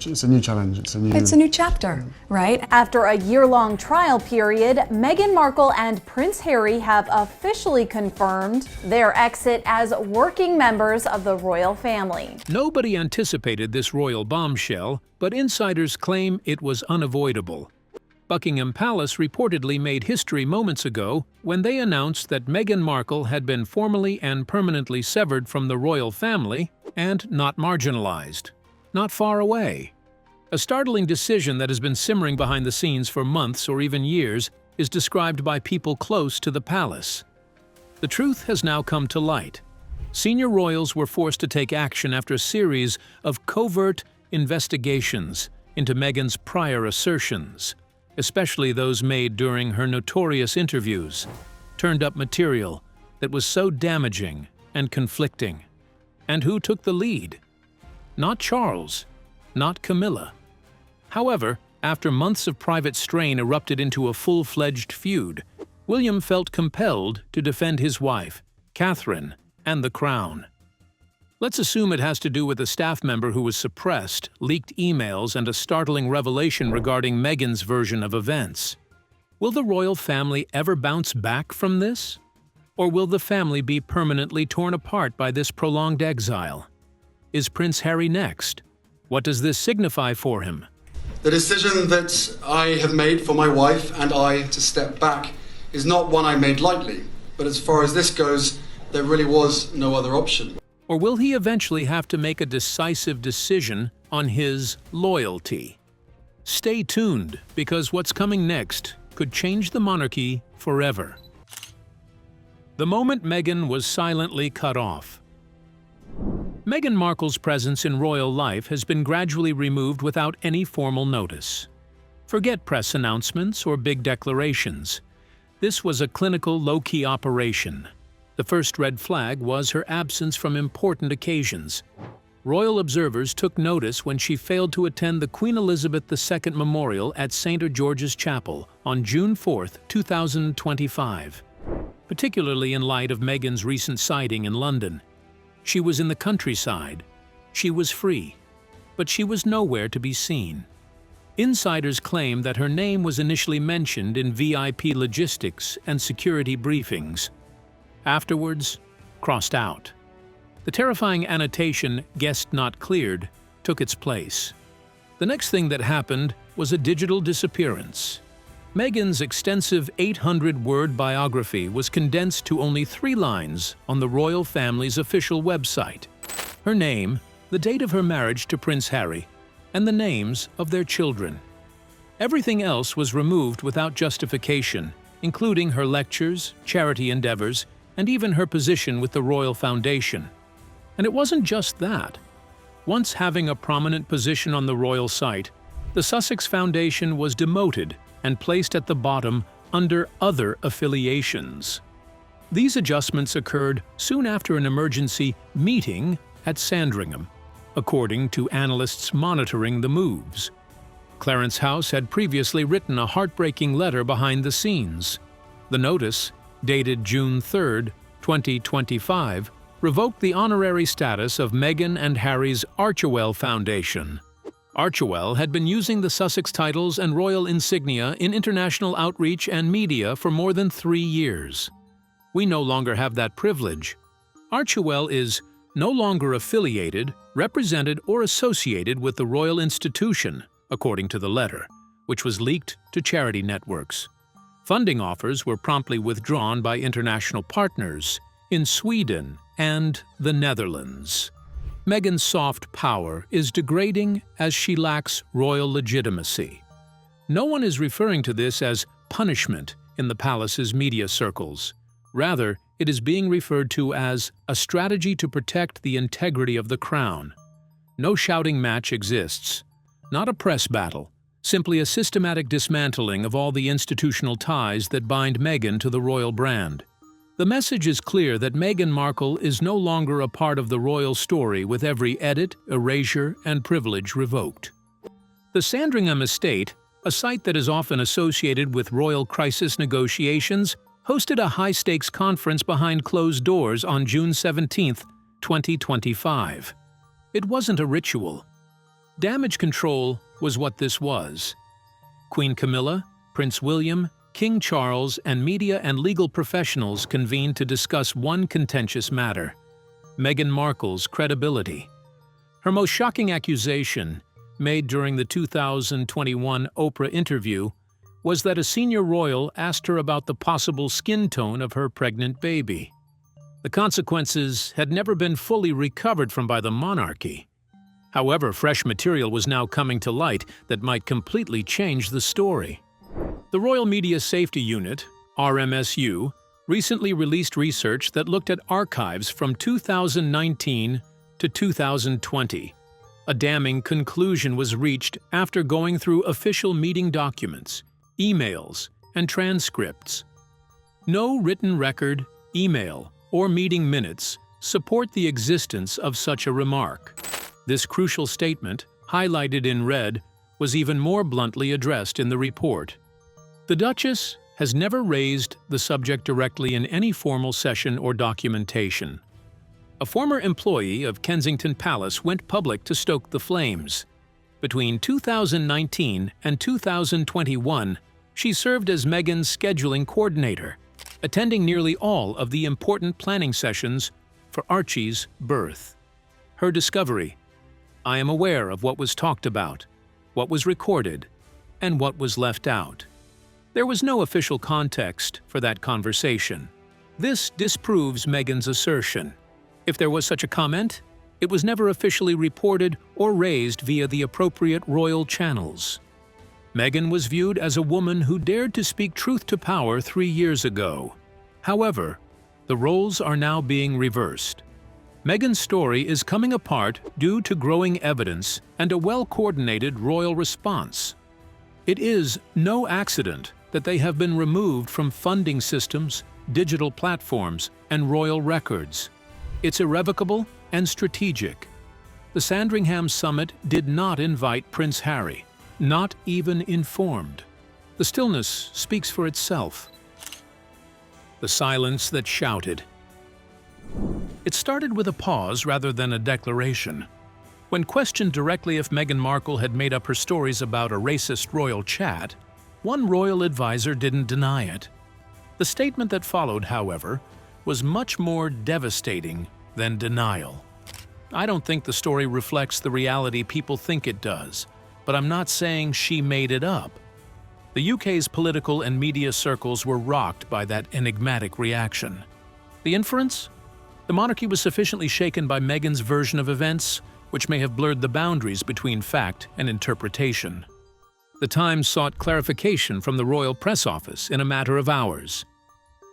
It's a new challenge. It's a new chapter, right? After a year-long trial period, Meghan Markle and Prince Harry have officially confirmed their exit as working members of the royal family. Nobody anticipated this royal bombshell, but insiders claim it was unavoidable. Buckingham Palace reportedly made history moments ago when they announced that Meghan Markle had been formally and permanently severed from the royal family and not marginalized. Not far away. A startling decision that has been simmering behind the scenes for months or even years is described by people close to the palace. The truth has now come to light. Senior royals were forced to take action after a series of covert investigations into Meghan's prior assertions, especially those made during her notorious interviews, turned up material that was so damaging and conflicting. And who took the lead? Not Charles, not Camilla. However, after months of private strain erupted into a full-fledged feud, William felt compelled to defend his wife, Catherine, and the crown. Let's assume it has to do with a staff member who was suppressed, leaked emails, and a startling revelation regarding Meghan's version of events. Will the royal family ever bounce back from this? Or will the family be permanently torn apart by this prolonged exile? Is Prince Harry next? What does this signify for him? The decision that I have made for my wife and I to step back is not one I made lightly, but as far as this goes, there really was no other option. Or will he eventually have to make a decisive decision on his loyalty? Stay tuned, because what's coming next could change the monarchy forever. The moment Meghan was silently cut off. Meghan Markle's presence in royal life has been gradually removed without any formal notice. Forget press announcements or big declarations. This was a clinical, low-key operation. The first red flag was her absence from important occasions. Royal observers took notice when she failed to attend the Queen Elizabeth II Memorial at St. George's Chapel on June 4, 2025, particularly in light of Meghan's recent sighting in London. She was in the countryside. She was free. But she was nowhere to be seen. Insiders claim that her name was initially mentioned in VIP logistics and security briefings. Afterwards, crossed out. The terrifying annotation, "Guest not cleared," took its place. The next thing that happened was a digital disappearance. Meghan's extensive 800-word biography was condensed to only 3 lines on the royal family's official website. Her name, the date of her marriage to Prince Harry, and the names of their children. Everything else was removed without justification, including her lectures, charity endeavors, and even her position with the Royal Foundation. And it wasn't just that. Once having a prominent position on the royal site, the Sussex Foundation was demoted and placed at the bottom under other affiliations. These adjustments occurred soon after an emergency meeting at Sandringham, according to analysts monitoring the moves. Clarence House had previously written a heartbreaking letter behind the scenes. The notice, dated June 3, 2025, revoked the honorary status of Meghan and Harry's Archewell Foundation. Archewell had been using the Sussex titles and royal insignia in international outreach and media for more than 3 years. We no longer have that privilege. Archewell is no longer affiliated, represented, or associated with the royal institution, according to the letter, which was leaked to charity networks. Funding offers were promptly withdrawn by international partners in Sweden and the Netherlands. Meghan's soft power is degrading as she lacks royal legitimacy. No one is referring to this as punishment in the palace's media circles. Rather, it is being referred to as a strategy to protect the integrity of the crown. No shouting match exists. Not a press battle, simply a systematic dismantling of all the institutional ties that bind Meghan to the royal brand. The message is clear that Meghan Markle is no longer a part of the royal story, with every edit, erasure, and privilege revoked. The Sandringham estate, a site that is often associated with royal crisis negotiations, hosted a high-stakes conference behind closed doors on June 17, 2025. It wasn't a ritual. Damage control was what this was. Queen Camilla, Prince William, King Charles, and media and legal professionals convened to discuss one contentious matter: Meghan Markle's credibility. Her most shocking accusation, made during the 2021 Oprah interview, was that a senior royal asked her about the possible skin tone of her pregnant baby. The consequences had never been fully recovered from by the monarchy. However, fresh material was now coming to light that might completely change the story. The Royal Media Safety Unit, RMSU, recently released research that looked at archives from 2019 to 2020. A damning conclusion was reached after going through official meeting documents, emails, and transcripts. No written record, email, or meeting minutes support the existence of such a remark. This crucial statement, highlighted in red, was even more bluntly addressed in the report. The Duchess has never raised the subject directly in any formal session or documentation. A former employee of Kensington Palace went public to stoke the flames. Between 2019 and 2021, she served as Meghan's scheduling coordinator, attending nearly all of the important planning sessions for Archie's birth. Her discovery: I am aware of what was talked about, what was recorded, and what was left out. There was no official context for that conversation. This disproves Meghan's assertion. If there was such a comment, it was never officially reported or raised via the appropriate royal channels. Meghan was viewed as a woman who dared to speak truth to power 3 years ago. However, the roles are now being reversed. Meghan's story is coming apart due to growing evidence and a well-coordinated royal response. It is no accident that they have been removed from funding systems, digital platforms, and royal records. It's irrevocable and strategic. The Sandringham summit did not invite Prince Harry, not even informed. The stillness speaks for itself. The silence that shouted. It started with a pause rather than a declaration. When questioned directly if Meghan Markle had made up her stories about a racist royal chat, one royal advisor didn't deny it. The statement that followed, however, was much more devastating than denial. I don't think the story reflects the reality people think it does, but I'm not saying she made it up. The UK's political and media circles were rocked by that enigmatic reaction. The inference? The monarchy was sufficiently shaken by Meghan's version of events, which may have blurred the boundaries between fact and interpretation. The Times sought clarification from the Royal Press Office in a matter of hours.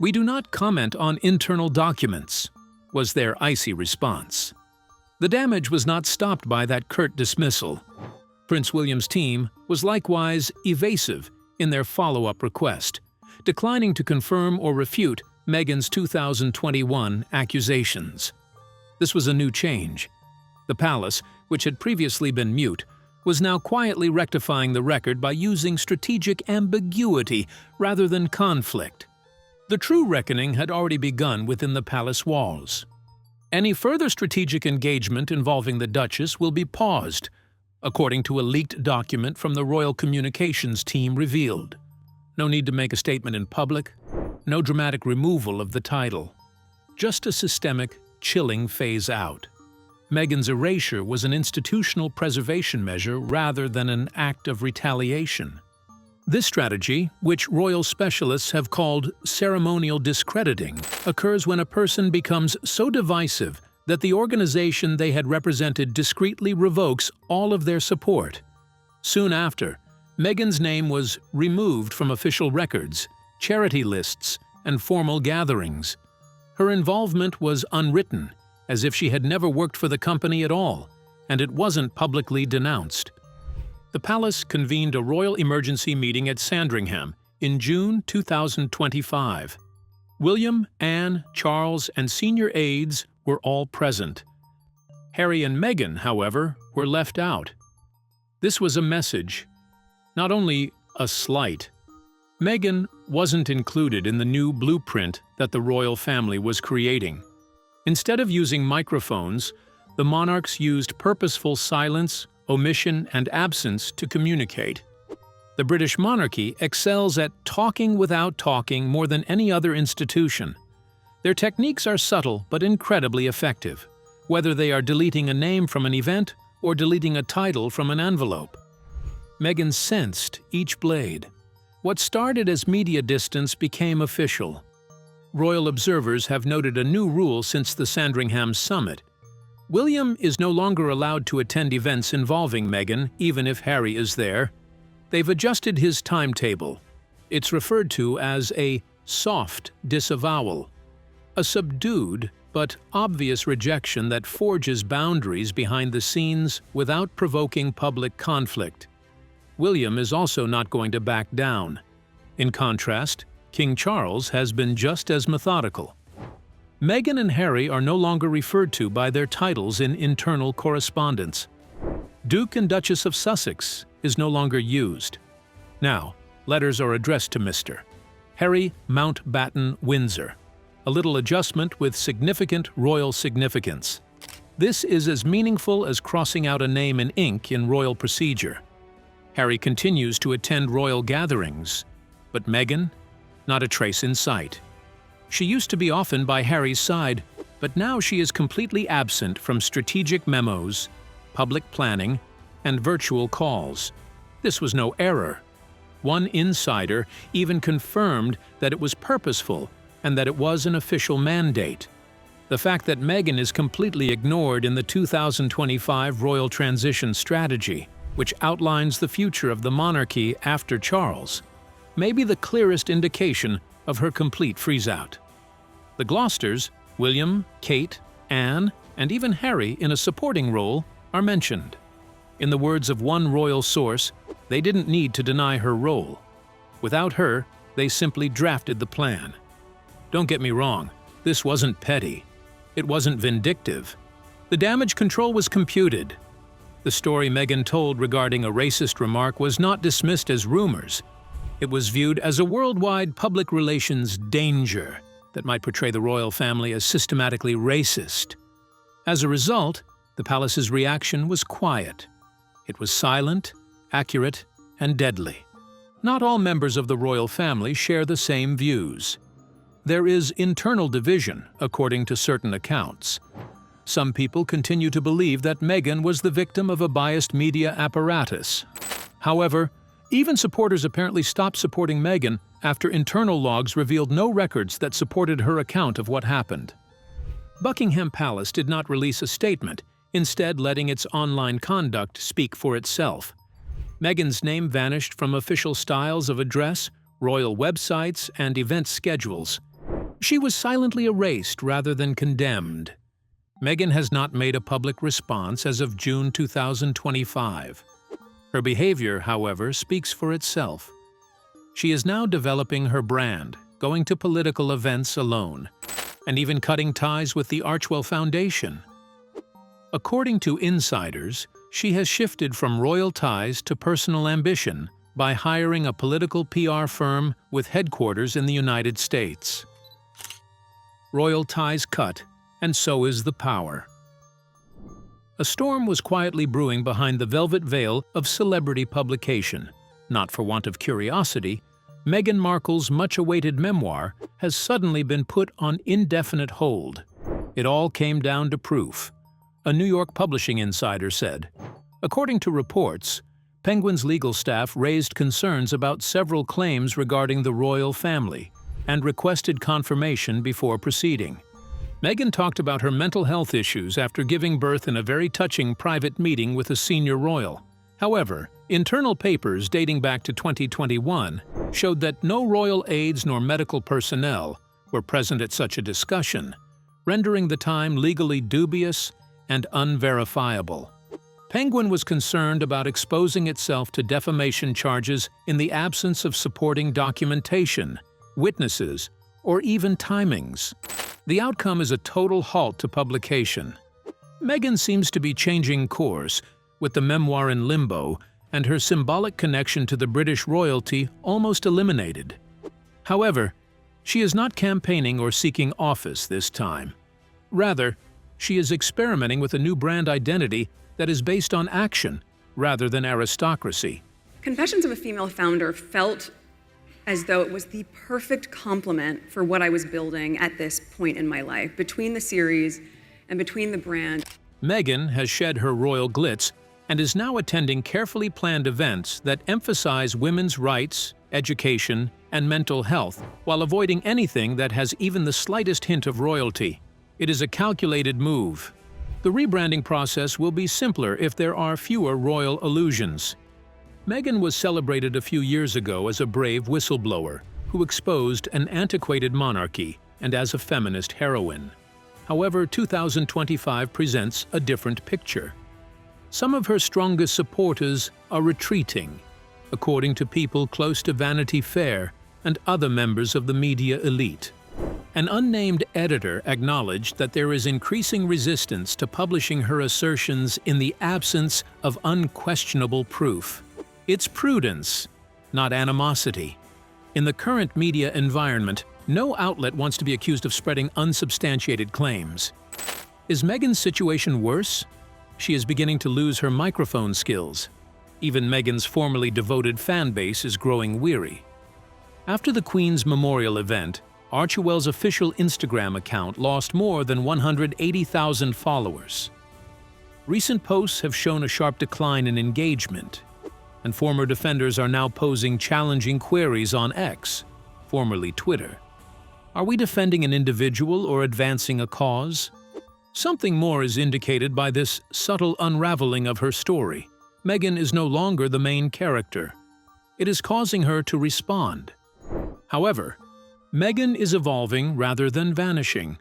"We do not comment on internal documents," was their icy response. The damage was not stopped by that curt dismissal. Prince William's team was likewise evasive in their follow-up request, declining to confirm or refute Meghan's 2021 accusations. This was a new change. The palace, which had previously been mute, was now quietly rectifying the record by using strategic ambiguity rather than conflict. The true reckoning had already begun within the palace walls. Any further strategic engagement involving the Duchess will be paused, according to a leaked document from the Royal Communications team revealed. No need to make a statement in public, no dramatic removal of the title. Just a systemic, chilling phase out. Meghan's erasure was an institutional preservation measure rather than an act of retaliation. This strategy, which royal specialists have called ceremonial discrediting, occurs when a person becomes so divisive that the organization they had represented discreetly revokes all of their support. Soon after, Meghan's name was removed from official records, charity lists, and formal gatherings. Her involvement was unwritten, as if she had never worked for the company at all, and it wasn't publicly denounced. The palace convened a royal emergency meeting at Sandringham in June 2025. William, Anne, Charles, and senior aides were all present. Harry and Meghan, however, were left out. This was a message, not only a slight. Meghan wasn't included in the new blueprint that the royal family was creating. Instead of using microphones, the monarchs used purposeful silence, omission and absence to communicate. The British monarchy excels at talking without talking more than any other institution. Their techniques are subtle but incredibly effective, whether they are deleting a name from an event or deleting a title from an envelope. Meghan sensed each blade. What started as media distance became official. Royal observers have noted a new rule since the Sandringham summit. William is no longer allowed to attend events involving Meghan, even if Harry is there. They've adjusted his timetable. It's referred to as a soft disavowal, a subdued but obvious rejection that forges boundaries behind the scenes without provoking public conflict. William is also not going to back down. In contrast, King Charles has been just as methodical. Meghan and Harry are no longer referred to by their titles in internal correspondence. Duke and Duchess of Sussex is no longer used. Now, letters are addressed to Mr. Harry Mountbatten Windsor, a little adjustment with significant royal significance. This is as meaningful as crossing out a name in ink in royal procedure. Harry continues to attend royal gatherings, but Meghan, not a trace in sight. She used to be often by Harry's side, but now she is completely absent from strategic memos, public planning, and virtual calls. This was no error. One insider even confirmed that it was purposeful and that it was an official mandate. The fact that Meghan is completely ignored in the 2025 royal transition strategy, which outlines the future of the monarchy after Charles, may be the clearest indication of her complete freeze-out. The Gloucesters, William, Kate, Anne, and even Harry in a supporting role are mentioned. In the words of one royal source, they didn't need to deny her role. Without her, they simply drafted the plan. Don't get me wrong, this wasn't petty. It wasn't vindictive. The damage control was computed. The story Meghan told regarding a racist remark was not dismissed as rumors. It was viewed as a worldwide public relations danger that might portray the royal family as systematically racist. As a result, the palace's reaction was quiet. It was silent, accurate, and deadly. Not all members of the royal family share the same views. There is internal division, according to certain accounts. Some people continue to believe that Meghan was the victim of a biased media apparatus. However, even supporters apparently stopped supporting Meghan after internal logs revealed no records that supported her account of what happened. Buckingham Palace did not release a statement, instead letting its online conduct speak for itself. Meghan's name vanished from official styles of address, royal websites, and event schedules. She was silently erased rather than condemned. Meghan has not made a public response as of June 2025. Her behavior, however, speaks for itself. She is now developing her brand, going to political events alone, and even cutting ties with the Archwell Foundation. According to insiders, she has shifted from royal ties to personal ambition by hiring a political PR firm with headquarters in the United States. Royal ties cut, and so is the power. A storm was quietly brewing behind the velvet veil of celebrity publication. Not for want of curiosity, Meghan Markle's much-awaited memoir has suddenly been put on indefinite hold. It all came down to proof, a New York publishing insider said. According to reports, Penguin's legal staff raised concerns about several claims regarding the royal family and requested confirmation before proceeding. Meghan talked about her mental health issues after giving birth in a very touching private meeting with a senior royal. However, internal papers dating back to 2021 showed that no royal aides nor medical personnel were present at such a discussion, rendering the time legally dubious and unverifiable. Penguin was concerned about exposing itself to defamation charges in the absence of supporting documentation, witnesses, or even timings. The outcome is a total halt to publication. Meghan seems to be changing course, with the memoir in limbo and her symbolic connection to the British royalty almost eliminated. However, she is not campaigning or seeking office this time. Rather, she is experimenting with a new brand identity that is based on action rather than aristocracy. Confessions of a Female Founder felt as though it was the perfect complement for what I was building at this point in my life, between the series and between the brand. Meghan has shed her royal glitz and is now attending carefully planned events that emphasize women's rights, education, and mental health, while avoiding anything that has even the slightest hint of royalty. It is a calculated move. The rebranding process will be simpler if there are fewer royal allusions. Meghan was celebrated a few years ago as a brave whistleblower who exposed an antiquated monarchy and as a feminist heroine. However, 2025 presents a different picture. Some of her strongest supporters are retreating, according to people close to Vanity Fair and other members of the media elite. An unnamed editor acknowledged that there is increasing resistance to publishing her assertions in the absence of unquestionable proof. It's prudence, not animosity. In the current media environment, no outlet wants to be accused of spreading unsubstantiated claims. Is Meghan's situation worse? She is beginning to lose her microphone skills. Even Meghan's formerly devoted fan base is growing weary. After the Queen's memorial event, Archewell's official Instagram account lost more than 180,000 followers. Recent posts have shown a sharp decline in engagement, and former defenders are now posing challenging queries on X, formerly Twitter. Are we defending an individual or advancing a cause? Something more is indicated by this subtle unraveling of her story. Meghan is no longer the main character. It is causing her to respond. However, Meghan is evolving rather than vanishing.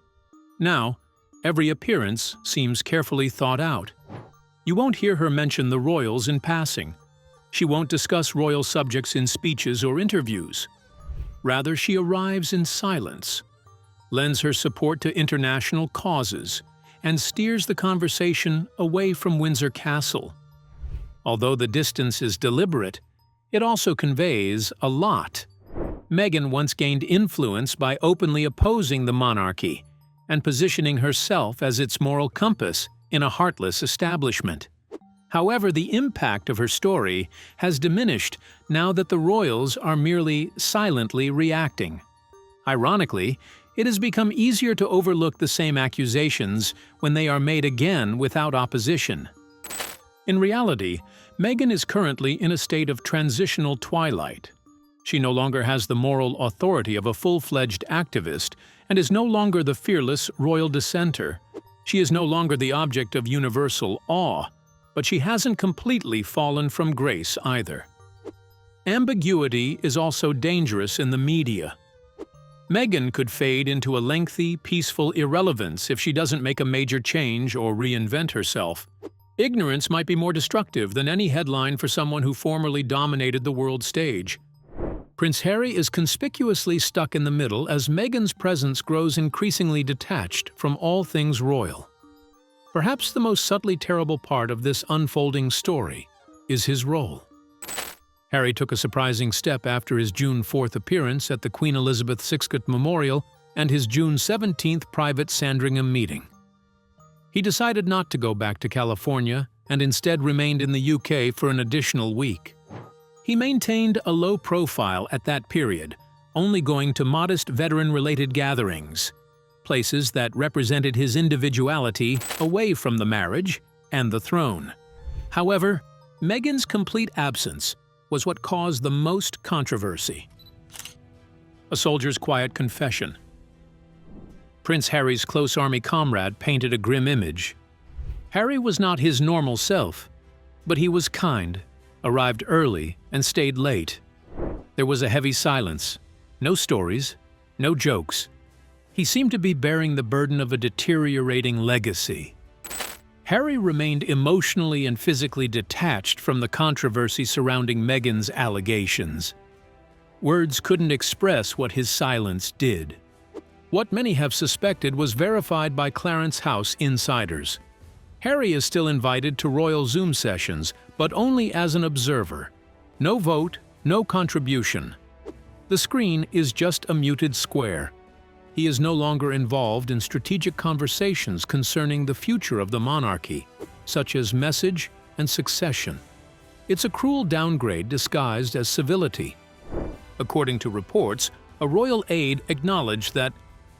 Now, every appearance seems carefully thought out. You won't hear her mention the royals in passing. She won't discuss royal subjects in speeches or interviews. Rather, she arrives in silence, lends her support to international causes, and steers the conversation away from Windsor Castle. Although the distance is deliberate, it also conveys a lot. Meghan once gained influence by openly opposing the monarchy and positioning herself as its moral compass in a heartless establishment. However, the impact of her story has diminished now that the royals are merely silently reacting. Ironically, it has become easier to overlook the same accusations when they are made again without opposition. In reality, Meghan is currently in a state of transitional twilight. She no longer has the moral authority of a full-fledged activist and is no longer the fearless royal dissenter. She is no longer the object of universal awe, but she hasn't completely fallen from grace either. Ambiguity is also dangerous in the media. Meghan could fade into a lengthy, peaceful irrelevance if she doesn't make a major change or reinvent herself. Ignorance might be more destructive than any headline for someone who formerly dominated the world stage. Prince Harry is conspicuously stuck in the middle as Meghan's presence grows increasingly detached from all things royal. Perhaps the most subtly terrible part of this unfolding story is his role. Harry took a surprising step after his June 4th appearance at the Queen Elizabeth VI Memorial and his June 17th private Sandringham meeting. He decided not to go back to California and instead remained in the UK for an additional week. He maintained a low profile at that period, only going to modest veteran-related gatherings, places that represented his individuality away from the marriage and the throne. However, Meghan's complete absence was what caused the most controversy. A soldier's quiet confession. Prince Harry's close army comrade painted a grim image. Harry was not his normal self, but he was kind, arrived early, and stayed late. There was a heavy silence. No stories, no jokes. He seemed to be bearing the burden of a deteriorating legacy. Harry remained emotionally and physically detached from the controversy surrounding Meghan's allegations. Words couldn't express what his silence did. What many have suspected was verified by Clarence House insiders. Harry is still invited to royal Zoom sessions, but only as an observer. No vote, no contribution. The screen is just a muted square. He is no longer involved in strategic conversations concerning the future of the monarchy, such as message and succession. It's a cruel downgrade disguised as civility. According to reports, a royal aide acknowledged that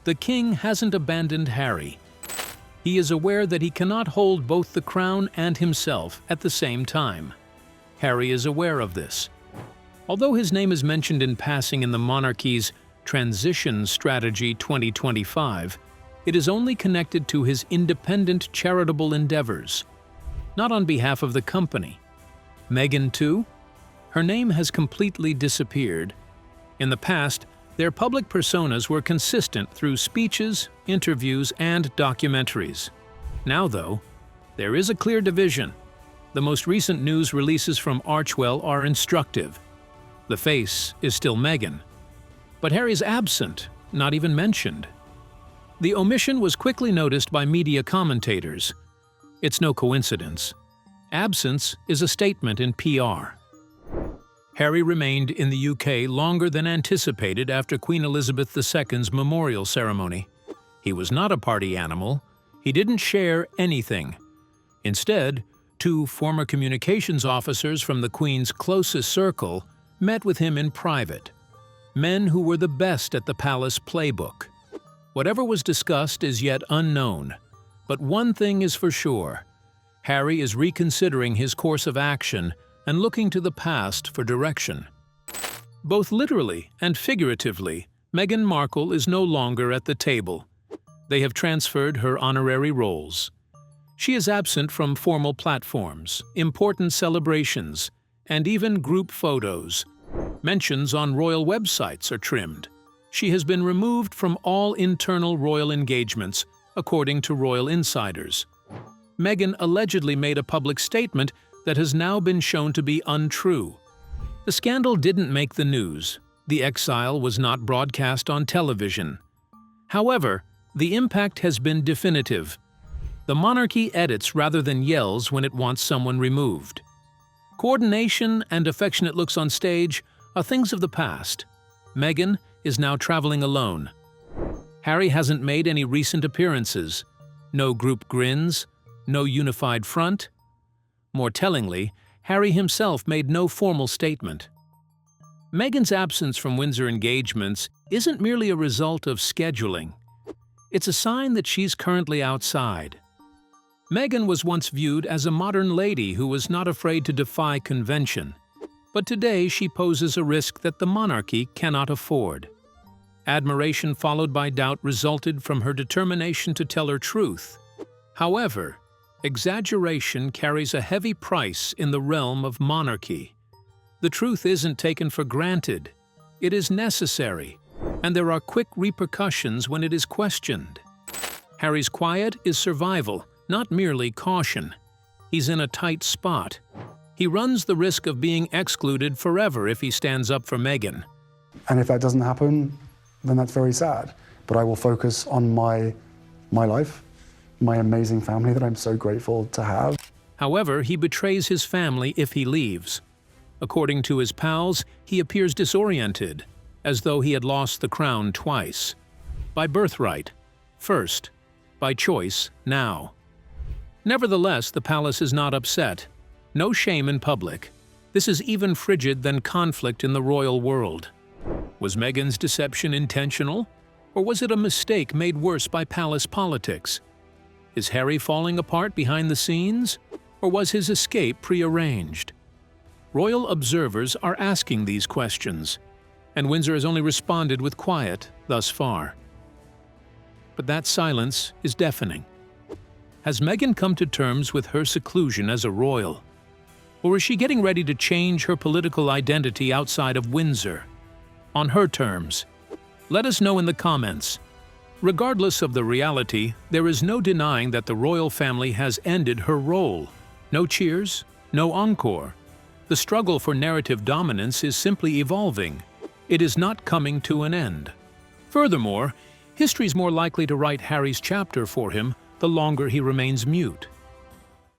the king hasn't abandoned Harry. He is aware that he cannot hold both the crown and himself at the same time. Harry is aware of this. Although his name is mentioned in passing in the monarchy's Transition Strategy 2025, it is only connected to his independent charitable endeavors, not on behalf of the company. Meghan, too? Her name has completely disappeared. In the past, their public personas were consistent through speeches, interviews, and documentaries. Now, though, there is a clear division. The most recent news releases from Archewell are instructive. The face is still Meghan. But Harry's absent, not even mentioned. The omission was quickly noticed by media commentators. It's no coincidence. Absence is a statement in PR. Harry remained in the UK longer than anticipated after Queen Elizabeth II's memorial ceremony. He was not a party animal. He didn't share anything. Instead, two former communications officers from the Queen's closest circle met with him in private. Men who were the best at the palace playbook. Whatever was discussed is yet unknown. But one thing is for sure. Harry is reconsidering his course of action and looking to the past for direction. Both literally and figuratively, Meghan Markle is no longer at the table. They have transferred her honorary roles. She is absent from formal platforms, important celebrations, and even group photos. Mentions on royal websites are trimmed. She has been removed from all internal royal engagements, according to royal insiders. Meghan allegedly made a public statement that has now been shown to be untrue. The scandal didn't make the news. The exile was not broadcast on television. However, the impact has been definitive. The monarchy edits rather than yells when it wants someone removed. Coordination and affectionate looks on stage are things of the past. Meghan is now traveling alone. Harry hasn't made any recent appearances. No group grins, no unified front. More tellingly, Harry himself made no formal statement. Meghan's absence from Windsor engagements isn't merely a result of scheduling. It's a sign that she's currently outside. Meghan was once viewed as a modern lady who was not afraid to defy convention. But today she poses a risk that the monarchy cannot afford. Admiration followed by doubt resulted from her determination to tell her truth. However, exaggeration carries a heavy price in the realm of monarchy. The truth isn't taken for granted. It is necessary, and there are quick repercussions when it is questioned. Harry's quiet is survival, not merely caution. He's in a tight spot. He runs the risk of being excluded forever if he stands up for Meghan. And if that doesn't happen, then that's very sad. But I will focus on my life, my amazing family that I'm so grateful to have. However, he betrays his family if he leaves. According to his pals, he appears disoriented, as though he had lost the crown twice. By birthright, first. By choice, now. Nevertheless, the palace is not upset. No shame in public. This is even frigid than conflict in the royal world. Was Meghan's deception intentional? Or was it a mistake made worse by palace politics? Is Harry falling apart behind the scenes? Or was his escape prearranged? Royal observers are asking these questions, and Windsor has only responded with quiet thus far. But that silence is deafening. Has Meghan come to terms with her seclusion as a royal? Or is she getting ready to change her political identity outside of Windsor? On her terms? Let us know in the comments. Regardless of the reality, there is no denying that the royal family has ended her role. No cheers, no encore. The struggle for narrative dominance is simply evolving. It is not coming to an end. Furthermore, history's more likely to write Harry's chapter for him the longer he remains mute.